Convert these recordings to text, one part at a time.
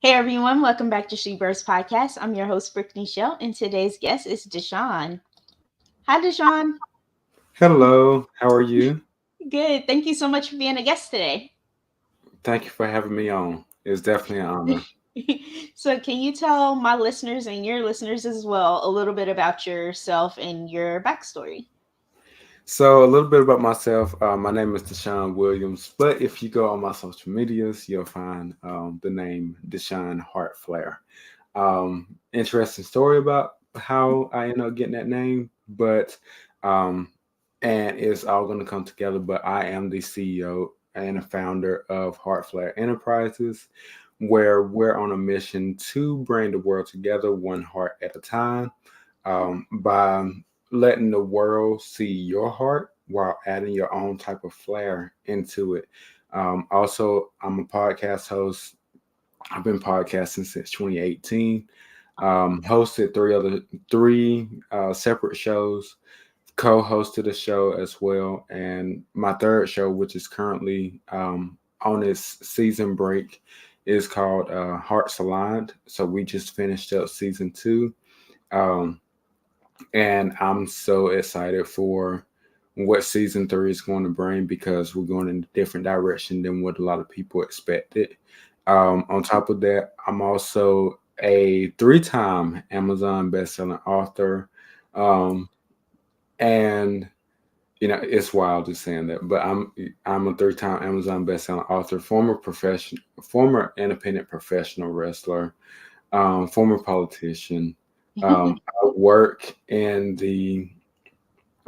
Hey everyone, welcome back to She Birds Podcast. I'm your host, Brittany Shell, and today's guest is DeShaun. Hi, DeShaun. Hello, how are you? Good. Thank you so much for being a guest today. Thank you for having me on. It's definitely an honor. So, can you tell my listeners and your listeners as well a little bit about yourself and your backstory? So, a little bit about myself. My name is DeShaun Williams, but if you go on my social medias, you'll find the name DeShaun Heartflare. Interesting story about how I ended up getting that name, but um, and it's all going to come together. But I am the CEO and a founder of Heartflare Enterprises, where we're on a mission to bring the world together one heart at a time, by letting the world see your heart while adding your own type of flair into it. Also, I'm a podcast host. I've been podcasting since 2018. Hosted three separate shows, co-hosted a show as well, and my third show, which is currently on its season break, is called Hearts Aligned. So we just finished up season two, um, and I'm so excited for what season three is going to bring because we're going in a different direction than what a lot of people expected. On top of that, I'm also a three-time Amazon bestselling author. Um, and it's wild just saying that, but I'm a three-time Amazon bestselling author, former independent professional wrestler, former politician. I work in the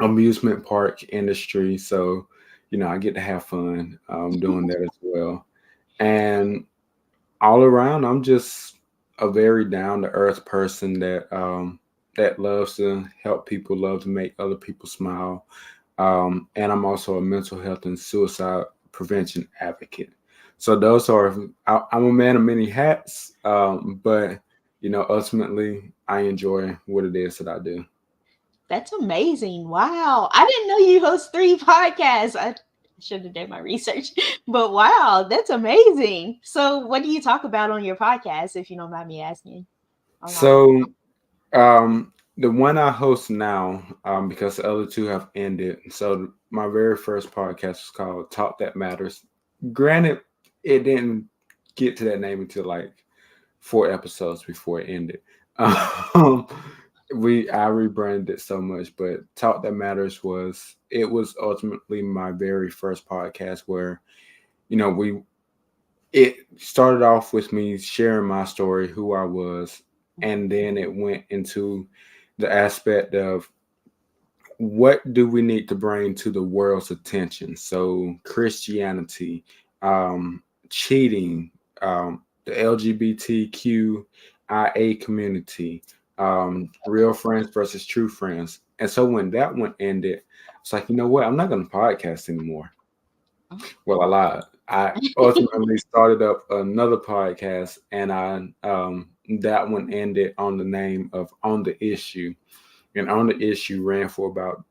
amusement park industry, so I get to have fun doing that as well. And all around, I'm just a very down to earth person that loves to help people, love to make other people smile. And I'm also a mental health and suicide prevention advocate. So those are, I'm a man of many hats, but ultimately, I enjoy what it is that I do. That's amazing. Wow. I didn't know you host three podcasts. I should have done my research. But wow, that's amazing. So, what do you talk about on your podcast, if you don't mind me asking? Along. So um, the one I host now, because the other two have ended. So my very first podcast was called Talk That Matters. Granted, it didn't get to that name until like four episodes before it ended. Um, I rebranded it so much, but Talk That Matters was ultimately my very first podcast where we it started off with me sharing my story, who I was, and then it went into the aspect of what do we need to bring to the world's attention. So Christianity, um, cheating, the LGBTQIA community, real friends versus true friends. And so when that one ended, it's like, you know what? I'm not going to podcast anymore. Well, I lied. I ultimately started up another podcast, and I that one ended on the name of On the Issue, and On the Issue ran for about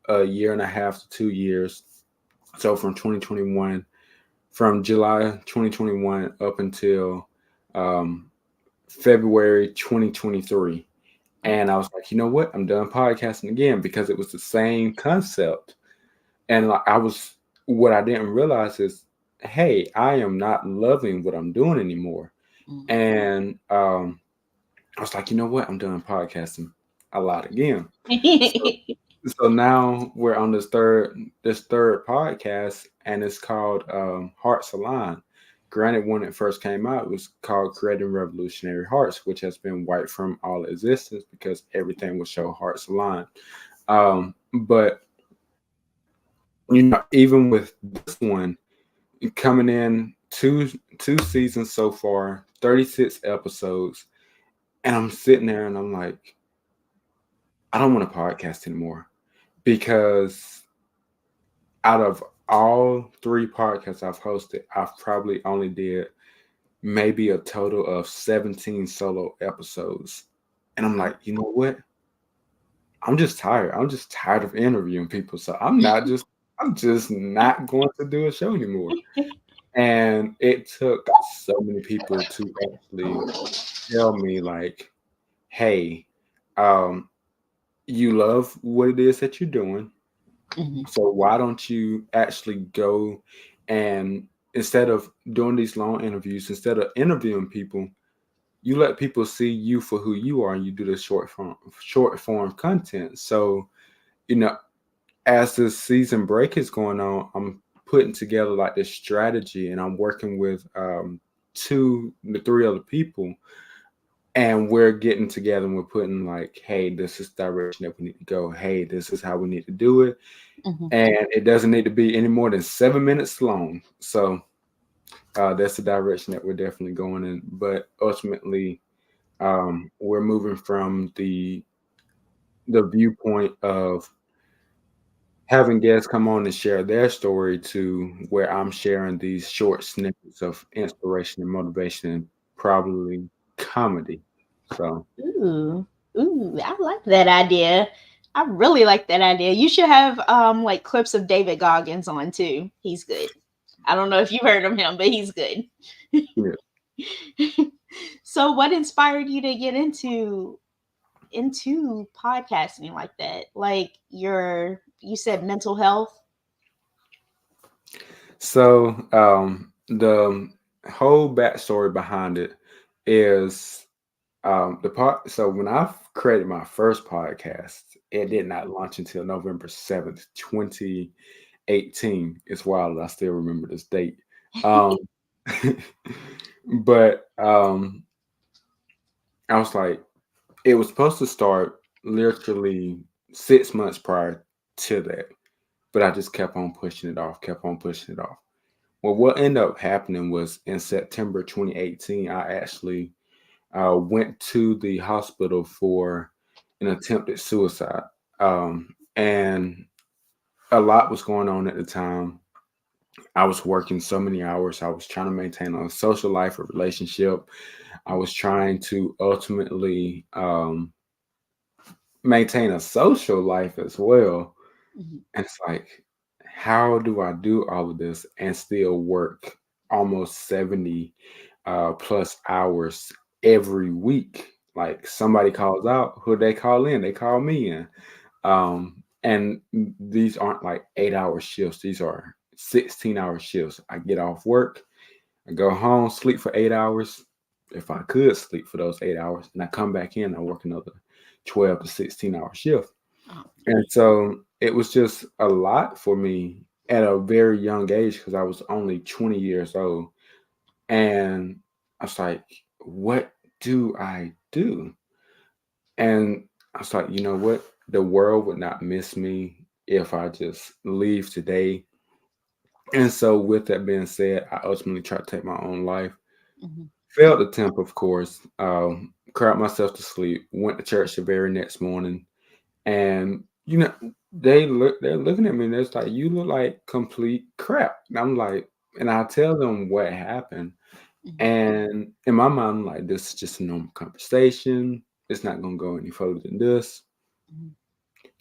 a year and a half to 2 years. So from July 2021 up until um, February 2023. And I was like, you know what? I'm done podcasting again because it was the same concept. And like what I didn't realize is, hey, I am not loving what I'm doing anymore. And I was like, you know what? I'm done podcasting a lot again. So, so now we're on this third podcast, and it's called Hearts Aligned. Granted, when it first came out, it was called Creating Revolutionary Hearts, which has been wiped from all existence because everything will show hearts aligned. But even with this one coming in two seasons so far, 36 episodes, and I'm sitting there and I'm like, I don't want to podcast anymore because out of all three podcasts I've hosted, I've probably only did maybe a total of 17 solo episodes. And I'm like, you know what? I'm just tired. I'm just tired of interviewing people. So I'm just not going to do a show anymore. And it took so many people to actually tell me, like, hey, um, you love what it is that you're doing. Mhm. So why don't you actually go and instead of doing these long interviews, instead of interviewing people, you let people see you for who you are and you do the short form content. So, you know, as the season break is going on, I'm putting together like this strategy and I'm working with 2 to 3 other people and we're getting together and we're putting like, hey, this is the direction that we need to go. Hey, this is how we need to do it. Mhm. And it doesn't need to be any more than 7 minutes long. So that's the direction that we're definitely going in. But ultimately, we're moving from the viewpoint of having guests come on and share their story to where I'm sharing these short snippets of inspiration and motivation and probably comedy. So Ooh, ooh, I like that idea. I really like that idea. You should have like clips of David Goggins on too. He's good. I don't know if you've heard of him, but he's good. yeah. So what inspired you to get into podcasting like that? Like you said mental health. So the whole backstory behind it is the part. So when I created my first podcast, it did not launch until November 7th, 2018. It's wild. I still remember this date. Um, but I was like, it was supposed to start literally 6 months prior to that, but I just kept on pushing it off, kept on pushing it off. Well, what ended up happening was in September 2018, I actually went to the hospital for an attempted suicide. And a lot was going on at the time. I was working so many hours. I was trying to maintain a social life, a relationship. I was trying to ultimately maintain a social life as well. Mhm. And it's like, how do I do all of this and still work almost 70 plus hours every week? Like somebody calls out, who they call in, they call me in. And these aren't like 8 hour shifts, these are 16-hour shifts. I get off work, I go home, sleep for 8 hours. If I could sleep for those 8 hours, and I come back in, I work another 12 to 16-hour shift. Oh, And so it was just a lot for me at a very young age because I was only 20 years old. And I was like, what do I do? And I was like, you know what? The world would not miss me if I just leave today. And so, with that being said, I ultimately tried to take my own life. mhm. Failed attempt, of course. Cried myself to sleep. Went to church the very next morning. And they're looking at me and it's like, you look like complete crap. And I'm like, and I tell them what happened. Mhm. And in my mind, I'm like, this is just a normal conversation. It's not gonna go any further than this. Mhm.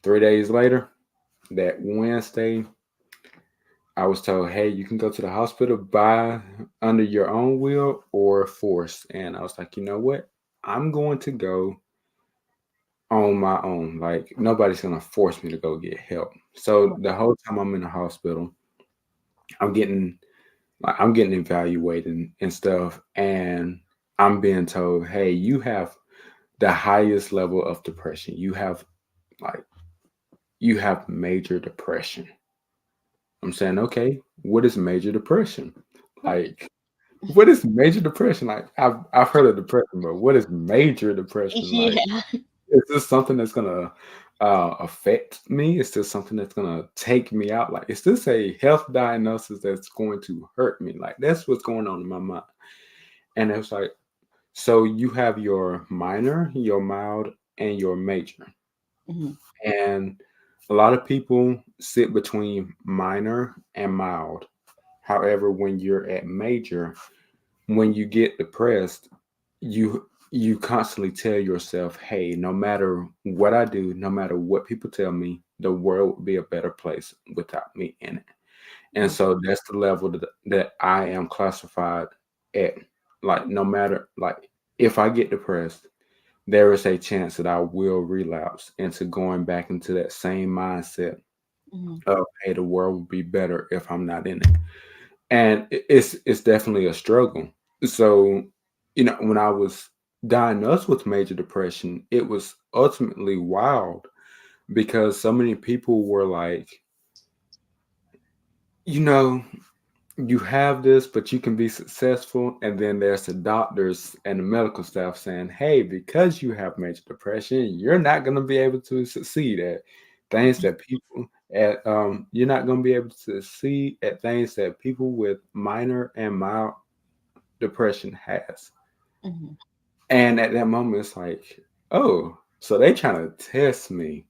3 days later, that Wednesday, I was told, hey, you can go to the hospital by under your own will or force. And I was like, you know what? I'm going to go on my own. Like nobody's gonna force me to go get help. So the whole time I'm in the hospital, I'm getting I'm getting evaluated and stuff, and I'm being told, "Hey, you have the highest level of depression. Like you have major depression." I'm saying, "Okay, what is major depression? Right. Like, what is major depression? Like, I've heard of depression, but what is major depression? Like, Yeah. is this something that's gonna affect me? Is this something that's gonna take me out? Like, is this a health diagnosis that's going to hurt me? Like, that's what's going on in my mind." And it's like, so you have your minor, your mild, and your major. Mhm. And a lot of people sit between minor and mild. However, when you're at major, when you get depressed, you constantly tell yourself, hey, no matter what I do, no matter what people tell me, the world would be a better place without me in it. And so that's the level that I am classified at. Like, no matter, like, if I get depressed, there is a chance that I will relapse into going back into that same mindset Mhm. of, hey, the world would be better if I'm not in it. And it's definitely a struggle. So, when I was diagnosed with major depression, it was ultimately wild because so many people were like, you know, you have this, but you can be successful. And then there's the doctors and the medical staff saying, hey, because you have major depression, you're not going to be able to succeed at things that people you're not going to be able to succeed at things that people with minor and mild depression has. Mhm. And at that moment, it's like, oh, so they trying to test me.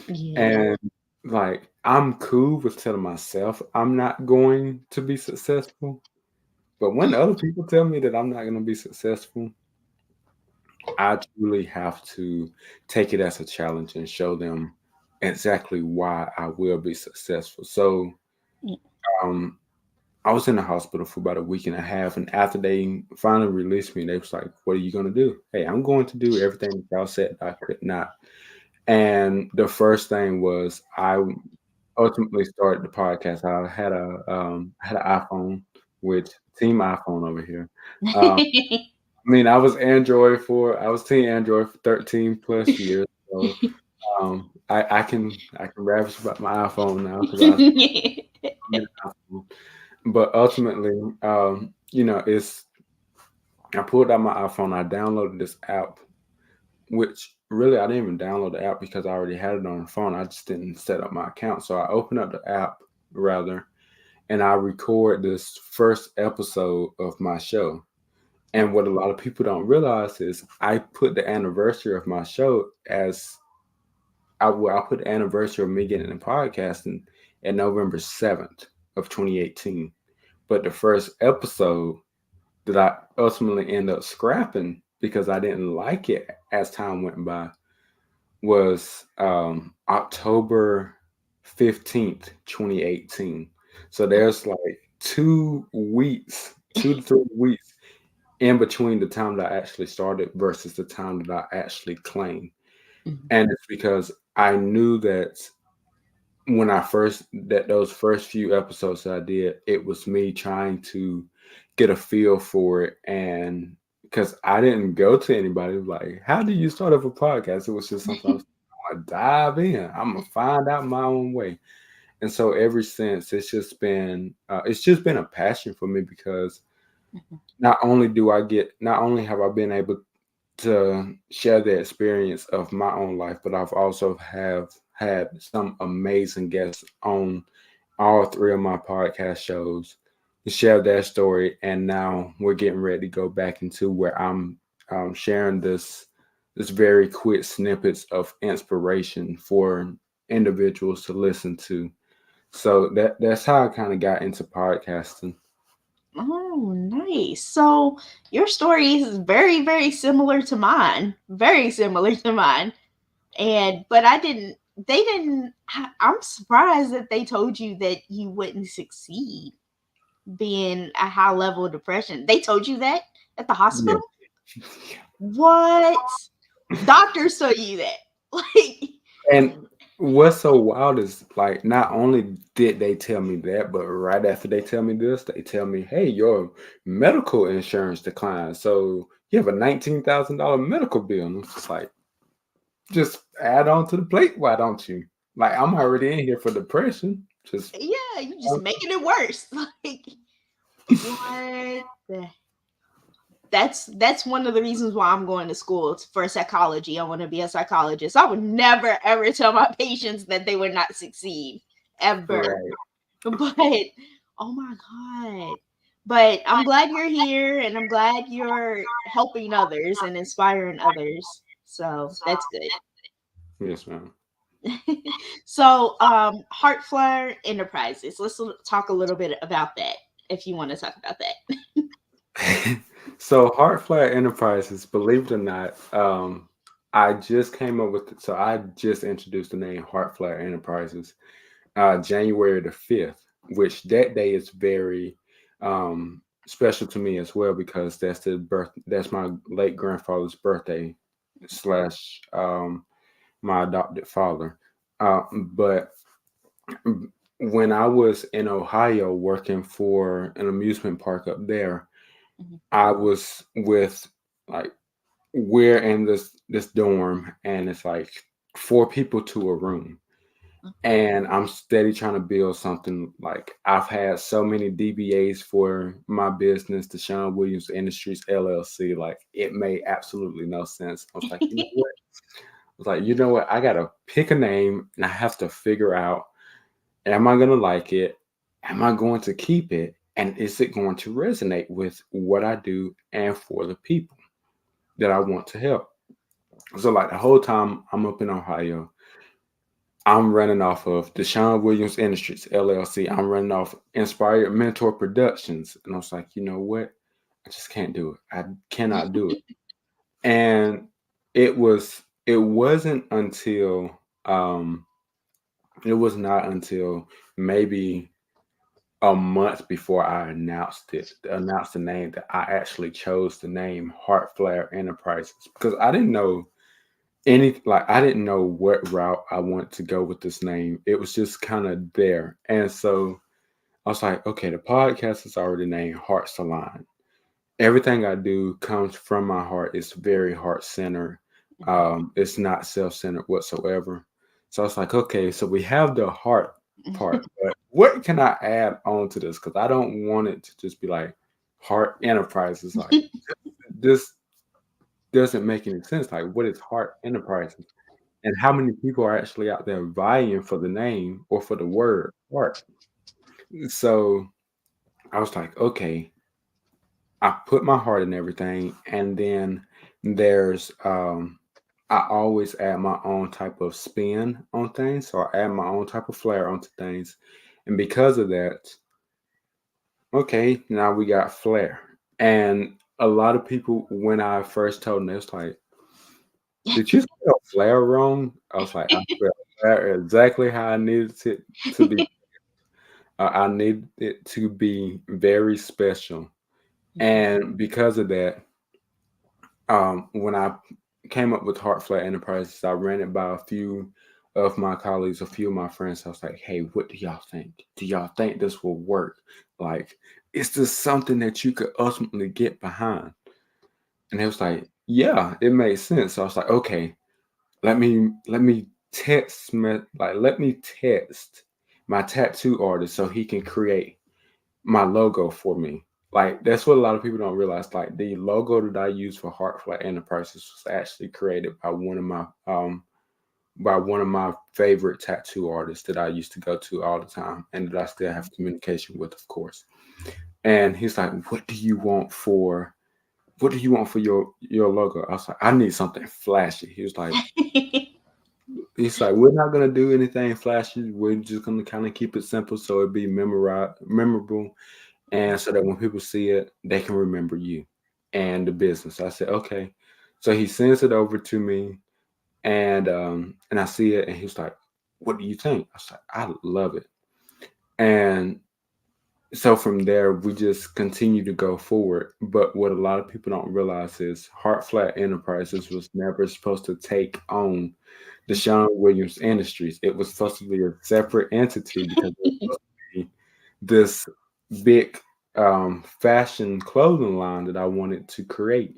Yeah. And like, I'm cool with telling myself I'm not going to be successful. But when other people tell me that I'm not going to be successful, I truly have to take it as a challenge and show them exactly why I will be successful. So, Mm. um, I was in the hospital for about a week and a half, and after they finally released me, they was like, "What are you going to do?" Hey, I'm going to do everything that y'all said I could not. And the first thing was I ultimately started the podcast. I had an iPhone, which team iPhone over here. Um, I mean, I was team Android for 13 plus years. So I can ravish about my iPhone now because I'm in an iPhone. But ultimately, it's I pulled out my iPhone, I downloaded this app, which really I didn't even download the app because I already had it on the phone. I just didn't set up my account. So I opened up the app rather, and I record this first episode of my show. And what a lot of people don't realize is I put the anniversary of my show as I put the anniversary of me getting in podcasting at November 7th of 2018. But the first episode that I ultimately end up scrapping because I didn't like it as time went by was October 15th, 2018. So there's like 2 weeks, 2 to 3 weeks in between the time that I actually started versus the time that I actually claimed. Mhm. And it's because I knew that those first few episodes that I did, it was me trying to get a feel for it. And because I didn't go to anybody like, how do you start up a podcast? It was just something I was gonna dive in. I'm gonna find out my own way. And so ever since it's just been a passion for me because Mhm. not only have I been able to share the experience of my own life, but I've also have had some amazing guests on all three of my podcast shows to share their story. And now we're getting ready to go back into where I'm sharing this very quick snippets of inspiration for individuals to listen to. So that's how I kind of got into podcasting. Oh, nice. So your story is very, very similar to mine. Very similar to mine. But they didn't, I'm surprised that they told you that you wouldn't succeed being a high level of depression. They told you that at the Yeah. hospital? What? Doctors tell you that. Like, And what's so wild is like not only did they tell me that, but right after they tell me this, they tell me, "Hey, your medical insurance declined, so you have a $19,000 medical bill." And it's just like, just add on to the plate, why don't you? Like I'm already in here for depression. Just yeah, you just making it worse. Like, what the that's one of the reasons why I'm going to school for psychology. I want to be a psychologist. I would never ever tell my patients that they would not succeed ever. right. But oh my god. But I'm glad you're here and I'm glad you're helping others and inspiring others. So that's good. Yes, ma'am. So Heartflower Enterprises. Let's talk a little bit about that if you want to talk about that. So Heartflat Enterprises, believe it or not, I just came up with so I just introduced the name Heartflat Enterprises January the 5th. which that day is very special to me as well because that's my late grandfather's birthday slash my adopted father. But when I was in Ohio working for an amusement park up there, Mhm. I was with like we're in this dorm and it's like four people to a room. And I'm steady trying to build something. Like I've had so many DBAs for my business, DeShaun Williams Industries LLC. Like it made absolutely no sense. I was like, you know what? I was like, you know what? I gotta pick a name and I have to figure out, am I gonna like it? Am I going to keep it? And is it going to resonate with what I do and for the people that I want to help? So like the whole time I'm up in Ohio, I'm running off of DeShaun Williams Industries LLC. I'm running off Inspired Mentor Productions. And I was like, you know what? I just can't do it. I cannot do it. And it wasn't until um it was not until maybe a month before I announced the name that I actually chose the name Heart Flare Enterprises because I didn't know what route I want to go with this name. It was just kind of there. And so I was like, okay, the podcast is already named Hearts Aligned. Everything I do comes from my heart. It's very heart centered. It's not self centered whatsoever. So I was like, okay, so we have the heart part, but what can I add on to this? Because I don't want it to just be like Heart Enterprises. Like this doesn't make any sense. Like, what is Heart Enterprises? And how many people are actually out there vying for the name or for the word heart? So I was like, okay, I put my heart in everything, and then there's I always add my own type of spin on things, so I add my own type of flair onto things, and because of that, okay, now we got flair. And a lot of people, when I first told them, it's like, did you spell flair wrong? I was like, I spelled flair exactly how I needed it to be. I needed it to be very special, and because of that, when I came up with Heart Flat Enterprises, I ran it by a few of my colleagues, a few of my friends. I was like, "Hey, what do y'all think? Do y'all think this will work? Like, is this something that you could ultimately get behind?" And it was like, "Yeah, it made sense." So I was like, "Okay, let me let me text my tattoo artist so he can create my logo for me." Like that's what a lot of people don't realize. Like the logo that I use for Heartflat Enterprises was actually created by one of my favorite tattoo artists that I used to go to all the time and that I still have communication with, of course. And he's like, what do you want for your logo?" I was like, "I need something flashy." He's like, "We're not gonna do anything flashy. We're just gonna kind of keep it simple so it be memorable, and so that when people see it, they can remember you and the business." I said, "Okay." So he sends it over to me, and I see it, and he's like, "What do you think?" I was like, "I love it." And so from there, we just continue to go forward. But what a lot of people don't realize is Heart Flat Enterprises was never supposed to take on DeShaun Williams Industries. It was supposed to be a separate entity because it was supposed to be this big fashion clothing line that I wanted to create.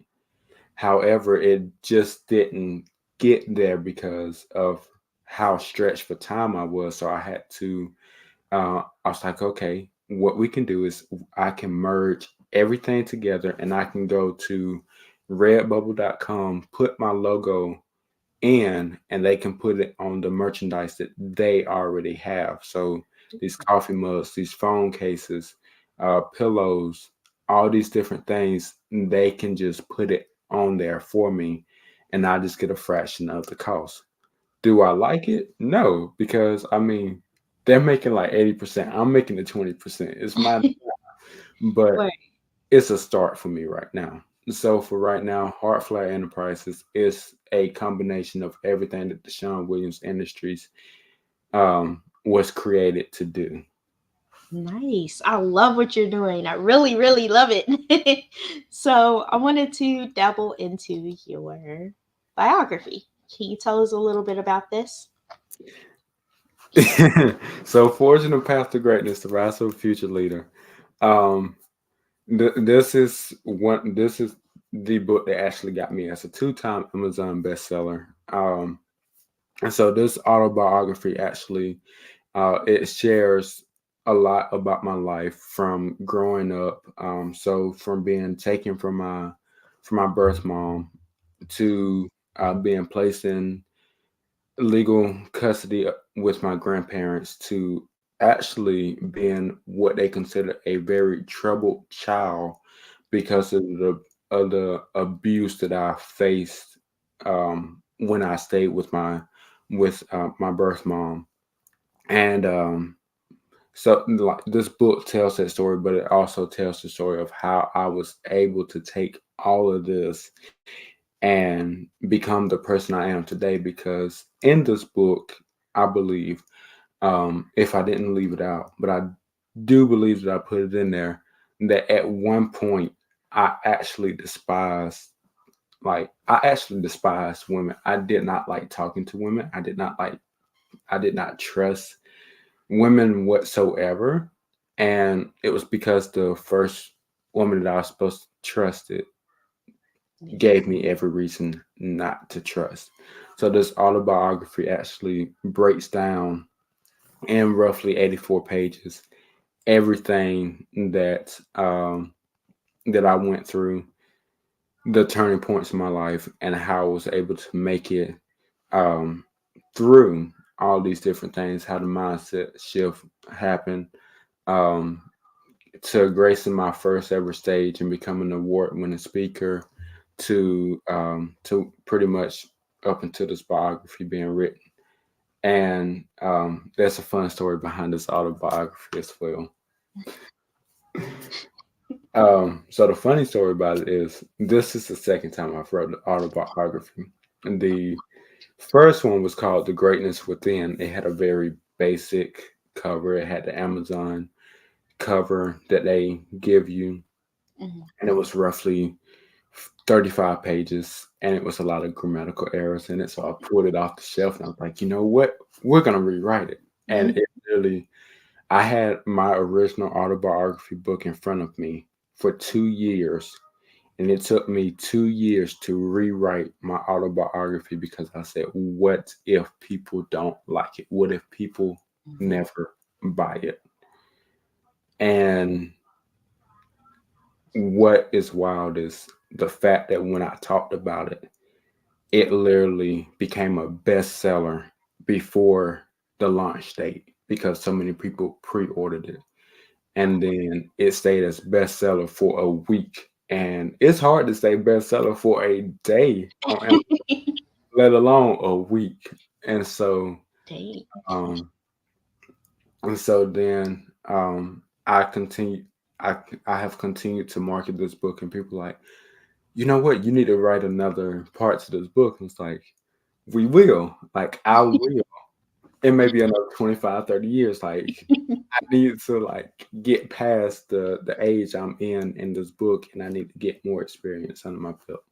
However, it just didn't get there because of how stretched for time I was. So I had to, I was like, okay, what we can do is I can merge everything together and I can go to redbubble.com, put my logo in, and they can put it on the merchandise that they already have. So these coffee mugs, these phone cases, pillows, all these different things, they can just put it on there for me, and I just get a fraction of the cost. Do I like it? No, because I mean, they're making like 80%. I'm making the 20%. It's my, but Right. it's a start for me right now. So for right now, Heartfly Enterprises is a combination of everything that DeShaun Williams Industries was created to do. Nice. I love what you're doing. I really, really love it. So I wanted to dabble into your biography. Can you tell us a little bit about this? So, Forging a Path to Greatness, the Rise of a Future Leader. Um, this is one. This is the book that actually got me as a two-time Amazon bestseller. And so this autobiography actually it shares a lot about my life from growing up. So from being taken from my birth mom to being placed in legal custody with my grandparents to actually being what they consider a very troubled child because of the abuse that I faced when I stayed with my birth mom. And so like this book tells that story, but it also tells the story of how I was able to take all of this and become the person I am today. Because in this book, I believe, if I didn't leave it out, but I do believe that I put it in there, that at one point I actually despised women. I did not like talking to women. I did not trust women whatsoever. And it was because the first woman that I was supposed to trust it gave me every reason not to trust. So this autobiography actually breaks down in roughly 84 pages everything that I went through, the turning points in my life, and how I was able to make it um, through all these different things, how the mindset shift happened, um, to gracing my first ever stage and becoming an award-winning speaker, to pretty much up until this biography being written. And there's a fun story behind this autobiography as well. So the funny story about it is this is the second time I've wrote an autobiography. And the first one was called The Greatness Within. It had a very basic cover. It had the Amazon cover that they give you, Mhm. and it was roughly 35 pages, and it was a lot of grammatical errors in it. So I pulled it off the shelf, and I was like, you know what? We're gonna rewrite it. And it really, I had my original autobiography book in front of me for 2 years, and it took me 2 years to rewrite my autobiography because I said, what if people don't like it? What if people Mhm. never buy it? And what is wild is the fact that when I talked about it, it literally became a bestseller before the launch date because so many people pre-ordered it. And then it stayed as bestseller for a week. And it's hard to say bestseller for a day on Amazon, let alone a week. And so Dang. um and so then I continue I I have continued to market this book, and people like, you know what, you need to write another part to this book. And it's like, we will. Like I will. It may be another 25, 30 years. Like I need to like get past the age I'm in this book, and I need to get more experience under my belt.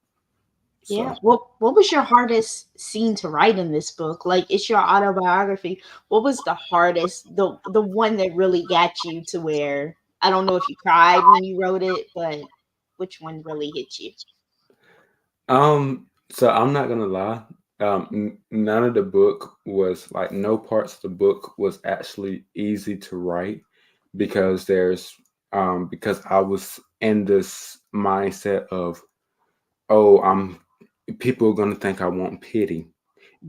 So Yeah. What was your hardest scene to write in this book? Like it's your autobiography. What was the hardest, the one that really got you to where I don't know if you cried when you wrote it, but which one really hit you? so I'm not gonna lie. None of the book was like no parts of the book was actually easy to write because because I was in this mindset of, oh, I'm people are gonna think I want pity.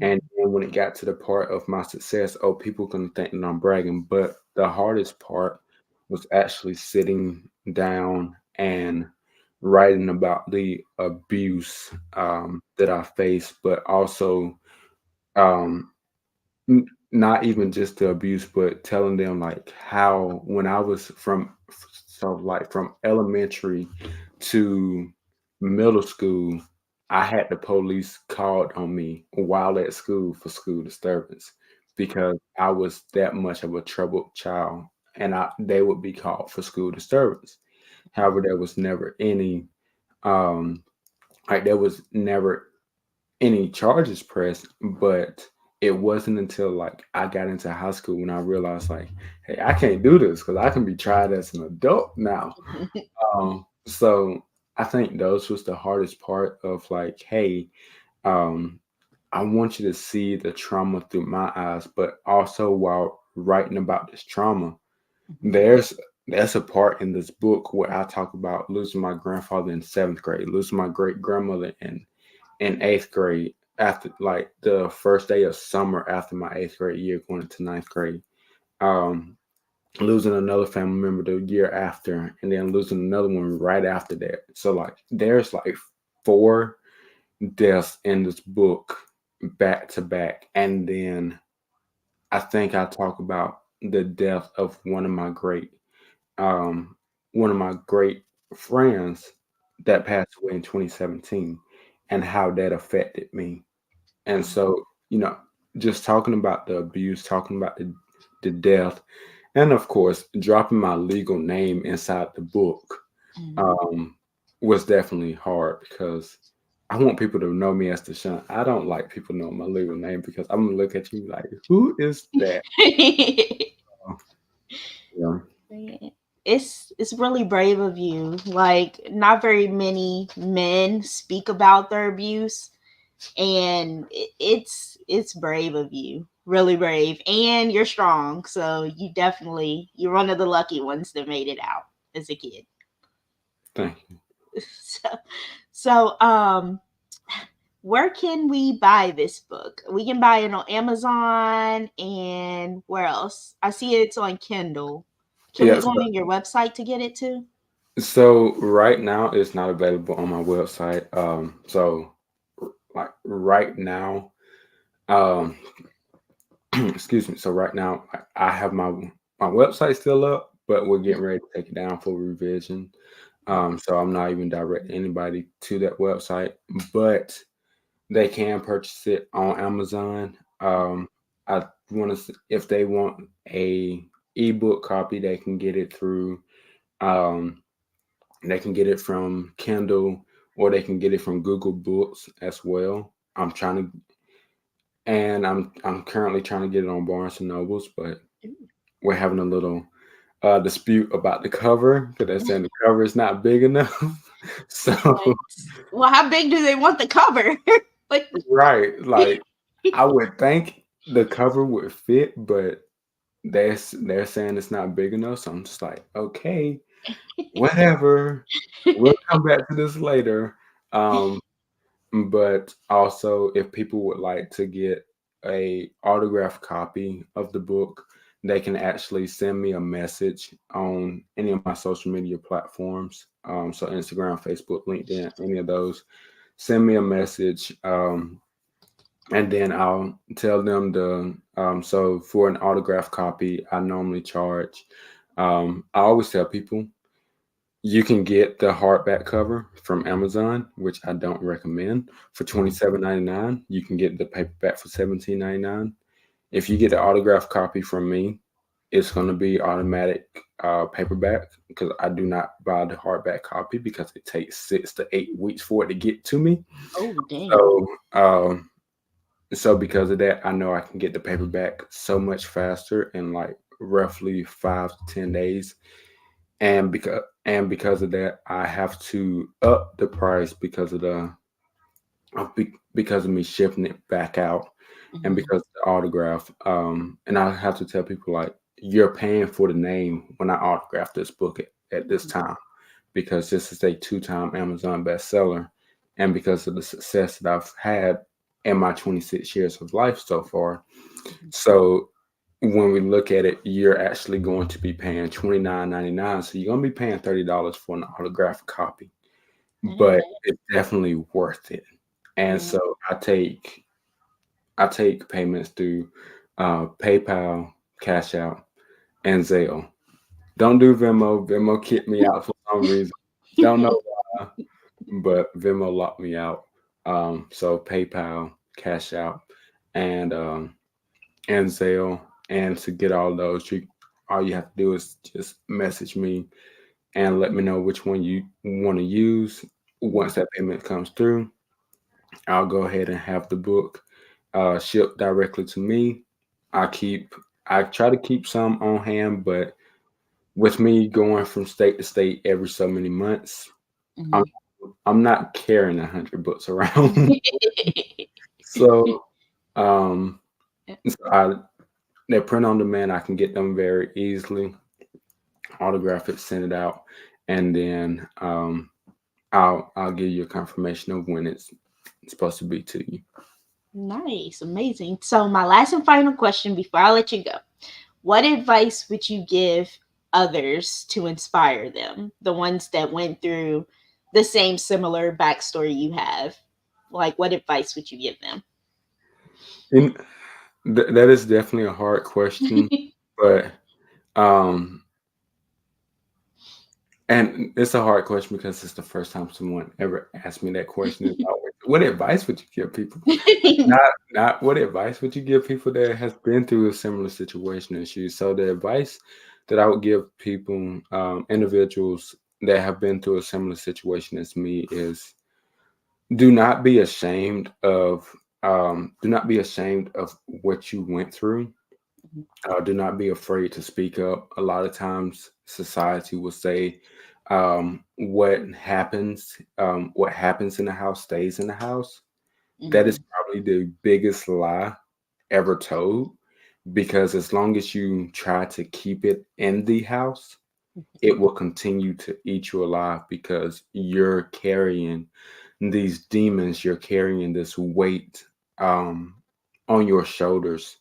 And then when it got to the part of my success, oh, people gonna think that I'm bragging. But the hardest part was actually sitting down and writing about the abuse that I faced, but also um, not even just the abuse, but telling them like how when I was from elementary to middle school, I had the police called on me while at school for school disturbance because I was that much of a troubled child. they would be called for school disturbance. However, there was never any um there was never any charges pressed, but it wasn't until like I got into high school when I realized like, hey, I can't do this because I can be tried as an adult now. So I think those was the hardest part of like, hey, um, I want you to see the trauma through my eyes, but also while writing about this trauma, there's a part in this book where I talk about losing my grandfather in seventh grade, losing my great grandmother in eighth grade after like the first day of summer after my eighth grade year going into ninth grade. Um, Losing another family member the year after, and then losing another one right after that. So like there's like four deaths in this book back to back. And then I think I talk about the death of um one of my great friends that passed away in 2017 and how that affected me. And so, just talking about the abuse, talking about the death, and of course, dropping my legal name inside the book um, was definitely hard because I want people to know me as DeShaun. I don't like people knowing my legal name because I'm gonna look at you like, who is that? Yeah. It's really brave of you. Like, not very many men speak about their abuse, and it's brave of you, really brave, and you're strong. So you're one of the lucky ones that made it out as a kid. Thank you. So, so where can we buy this book? We can buy it on Amazon, and where else? I see it's on Kindle. Can we Yes. go on your website to get it too? So right now it's not available on my website. So like right now, um, excuse me. So right now I have my website still up, but we're getting ready to take it down for revision. So I'm not even directing anybody to that website, but they can purchase it on Amazon. I want to, if they want a ebook copy, they can get it through. Um, they can get it from Kindle or they can get it from Google Books as well. I'm currently trying to get it on Barnes and Nobles, but we're having a little dispute about the cover because they're saying the cover is not big enough. So What? Well, how big do they want the cover? Like, right, like I would think the cover would fit, but they're saying it's not big enough. So I'm just like, okay, whatever. We'll come back to this later. Um, but also, if people would like to get a autographed copy of the book, they can actually send me a message on any of my social media platforms. So Instagram, Facebook, LinkedIn, any of those. Send me a message, and then I'll tell them so for an autographed copy, I normally charge. I always tell people you can get the hardback cover from Amazon, which I don't recommend, for $27.99. You can get the paperback for $17.99. If you get the autographed copy from me, it's going to be automatic paperback because I do not buy the hardback copy because it takes 6 to 8 weeks for it to get to me. oh dang. So, so because of that, I know I can get the paperback so much faster in like roughly 5 to 10 days. And because of that, I have to up the price because of me shipping it back out and because of the autograph. And I have to tell people like you're paying for the name when I autograph this book at this time because this is a 2-time Amazon bestseller, and because of the success that I've had in my 26 years of life so far. So when we look at it, you're actually going to be paying $29.99. So you're going to be paying $30 for an autographed copy, but it's definitely worth it. And so I take payments through PayPal, Cash App, and Zelle. Don't do Venmo. Venmo kicked me out for some reason. Don't know why, but Venmo locked me out. So PayPal, Cash App, and Zelle. And to get all those, all you have to do is just message me and let me know which one you want to use. Once that payment comes through, I'll go ahead and have the book shipped directly to me. I try to keep some on hand, but with me going from state to state every so many months, I'm, Mhm. I'm not carrying 100 books around. So, um, so they're print on demand. I can get them very easily, autograph it, send it out, and then I'll give you a confirmation of when it's supposed to be to you. Nice, amazing. So, my last and final question before I let you go: what advice would you give others to inspire them? The ones that went through the same similar backstory you have. Like, what advice would you give them? And that is definitely a hard question, but um, and it's a hard question because it's the first time someone ever asked me that question. It's always, what advice would you give people? Not what advice would you give people that has been through a similar situation as you. So the advice that I would give people, individuals that have been through a similar situation as me, is do not be ashamed of do not be ashamed of what you went through. Do not be afraid to speak up. A lot of times, society will say, what happens in the house stays in the house. That is Mhm. probably the biggest lie ever told, because as long as you try to keep it in the house, it will continue to eat you alive, because you're carrying these demons, you're carrying this weight um, on your shoulders.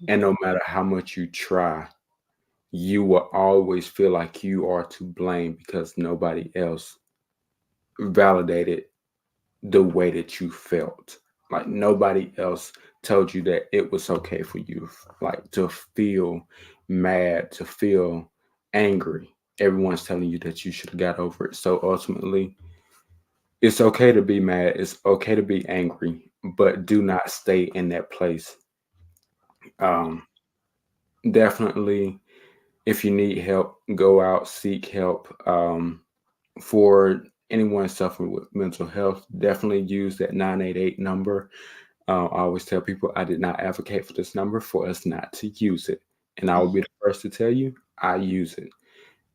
And no matter how much you try, you will always feel like you are to blame because nobody else validated the way that you felt. Like nobody else told you that it was okay for you, like to feel mad, to feel angry. Everyone's telling you that you should have got over it. So ultimately, it's okay to be mad. It's okay to be angry, but do not stay in that place. Um, Definitely, if you need help, go out, seek help. For anyone suffering with mental health, definitely use that 988 number. I always tell people I did not advocate for this number for us not to use it. And I will be the first to tell you, I use it.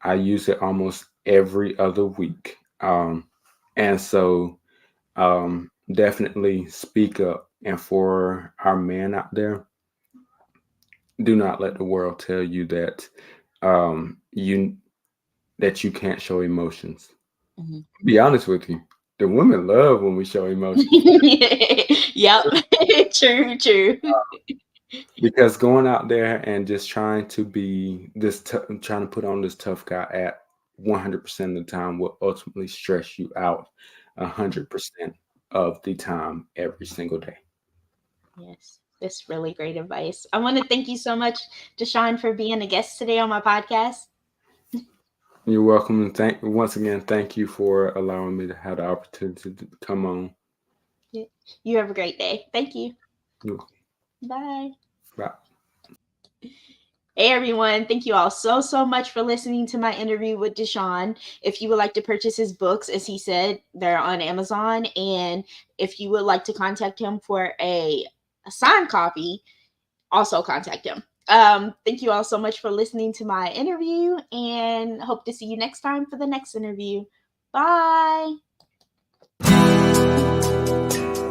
I use it almost every other week. And so definitely speak up. And for our men out there, do not let the world tell you you that you can't show emotions. Mhm. Be honest with you, the women love when we show emotions, Yep. True, true. because going out there and just trying to be trying to put on this tough guy at 100% of the time will ultimately stress you out 100% of the time every single day. Yes, that's really great advice. I want to thank you so much, DeShaun, for being a guest today on my podcast. You're welcome, and once again, thank you for allowing me to have the opportunity to come on. You have a great day. Thank you. You're welcome. Bye. Bye. Hey everyone, thank you all so much for listening to my interview with DeShaun. If you would like to purchase his books, as he said, they're on Amazon. And if you would like to contact him for a signed copy, also contact him. Thank you all so much for listening to my interview, and hope to see you next time for the next interview. Bye.